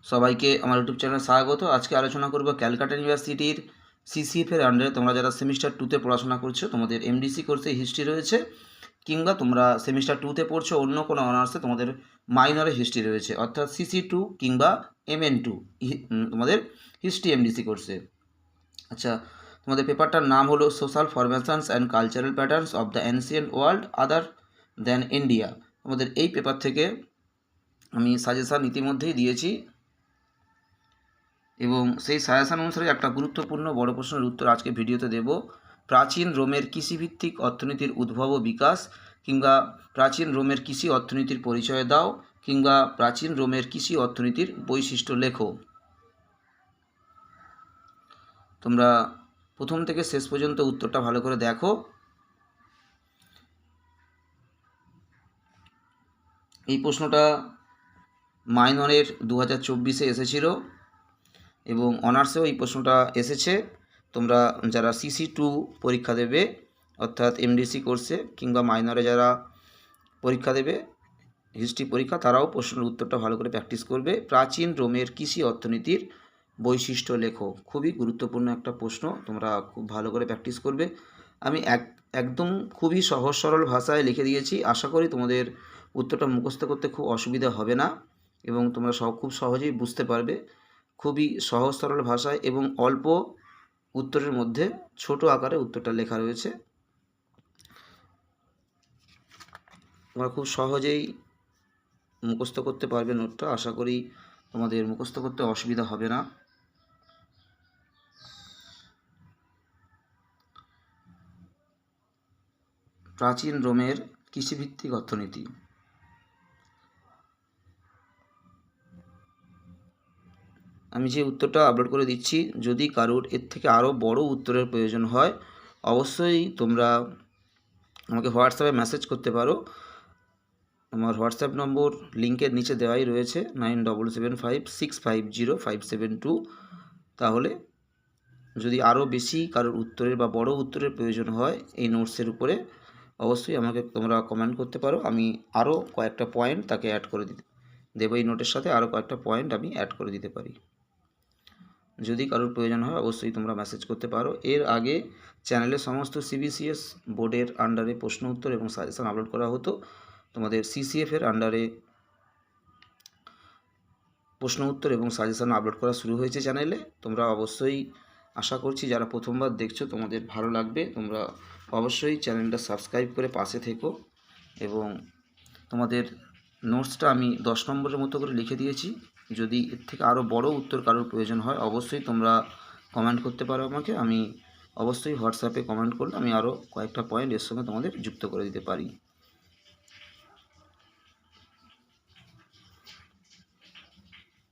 সবাইকে আমার ইউটিউব চ্যানেলে স্বাগত। আজকে আলোচনা করব ক্যালকাটা ইউনিভার্সিটির সিসিএফের আন্ডারে তোমরা যারা সেমিস্টার 2তে পড়াশোনা করছো, তোমাদের এমডিসি কোর্সে হিস্ট্রি রয়েছে, কিংবা তোমরা সেমিস্টার 2তে পড়ছো অন্য কোনো অনার্সে তোমাদের মাইনরে হিস্ট্রি রয়েছে, অর্থাৎ সিসি 2 কিংবা MN2 তোমাদের হিস্ট্রি এমডিসি কোর্সে। আচ্ছা, তোমাদের পেপারটার নাম হলো social formations and cultural patterns of the ancient world other than India. তোমাদের এই পেপার থেকে আমি সাজেশান ইতিমধ্যেই দিয়েছি এবং সেই সাজেশান অনুসারে একটা গুরুত্বপূর্ণ বড় প্রশ্নের উত্তর আজকে ভিডিওতে দেব। প্রাচীন রোমের কৃষিভিত্তিক অর্থনীতির উদ্ভব ও বিকাশ, কিংবা প্রাচীন রোমের কৃষি অর্থনীতির পরিচয় দাও, কিংবা প্রাচীন রোমের কৃষি অর্থনীতির বৈশিষ্ট্য লেখো। তোমরা প্রথম থেকে শেষ পর্যন্ত উত্তরটা ভালো করে দেখো। এই প্রশ্নটা মাইনরের 2024-এ এসেছিল এবং অনার্সেও এই প্রশ্নটা এসেছে। তোমরা যারা সিসি 2 পরীক্ষা দেবে অর্থাৎ এমডিসি কোর্সে, কিংবা মাইনরে যারা পরীক্ষা দেবে হিস্ট্রি পরীক্ষা, তারাও প্রশ্নের উত্তরটা ভালো করে প্র্যাকটিস করবে। প্রাচীন রোমের কৃষি অর্থনীতির বৈশিষ্ট্য লেখো, খুবই গুরুত্বপূর্ণ একটা প্রশ্ন, তোমরা খুব ভালো করে প্র্যাকটিস করবে। আমি একদম খুবই সহজ সরল ভাষায় লিখে দিয়েছি, আশা করি তোমাদের উত্তরটা মুখস্থ করতে খুব অসুবিধা হবে না এবং তোমরা খুব সহজেই বুঝতে পারবে। খুবই সহজ সরল ভাষায় এবং অল্প উত্তরের মধ্যে ছোট আকারে উত্তরটা লেখা রয়েছে। তোমরা খুব সহজেই মুখস্থ করতে পারবে নোটটা, আশা করি তোমাদের মুখস্থ করতে অসুবিধা হবে না। প্রাচীন রোমের কৃষিভিত্তিক অর্থনীতি। আমি যে উত্তরটা আপলোড করে দিচ্ছি, যদি কারোর এর থেকে আরও বড় উত্তরের প্রয়োজন হয় অবশ্যই তোমরা আমাকে হোয়াটসঅ্যাপে মেসেজ করতে পারো। আমার হোয়াটসঅ্যাপ নম্বর লিঙ্কের নিচে দেওয়াই রয়েছে 9775650572। তাহলে যদি আরও বেশি কারোর উত্তরের বা বড় উত্তরের প্রয়োজন হয় এই নোটসের উপরে, অবশ্যই আমাকে তোমরা কমেন্ট করতে পারো। আমি আরও কয়েকটা পয়েন্ট তাকে অ্যাড করে দেবো, এই নোটের সাথে আরও কয়েকটা পয়েন্ট আমি অ্যাড করে দিতে পারি। যদি কারোর প্রয়োজন হয় অবশ্যই তোমরা মেসেজ করতে পারো। এর আগে চ্যানেলে সমস্ত সিবিসিএস বোর্ডের আন্ডারে প্রশ্ন উত্তর এবং সাজেশন আপলোড করা হতো। তোমাদের সিসিএফের আন্ডারে প্রশ্ন উত্তর এবং সাজেশন আপলোড করা শুরু হয়েছে চ্যানেলে। তোমরা অবশ্যই, আশা করছি যারা প্রথমবার দেখছো তোমাদের ভালো লাগবে। তোমরা অবশ্যই চ্যানেলটা সাবস্ক্রাইব করে পাশে থেকো এবং তোমাদের নোটসটা আমি 10 নম্বরের মতো করে লিখে দিয়েছি। যদি এর থেকে আরও বড় উত্তর কারোর প্রয়োজন হয় অবশ্যই তোমরা কমেন্ট করতে পারো আমাকে। আমি অবশ্যই হোয়াটসঅ্যাপে কমেন্ট করলে আমি আরও কয়েকটা পয়েন্ট এর সঙ্গে তোমাদের যুক্ত করে দিতে পারি।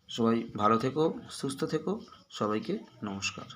সবাই ভালো থেকো, সুস্থ থেকো, সবাইকে নমস্কার।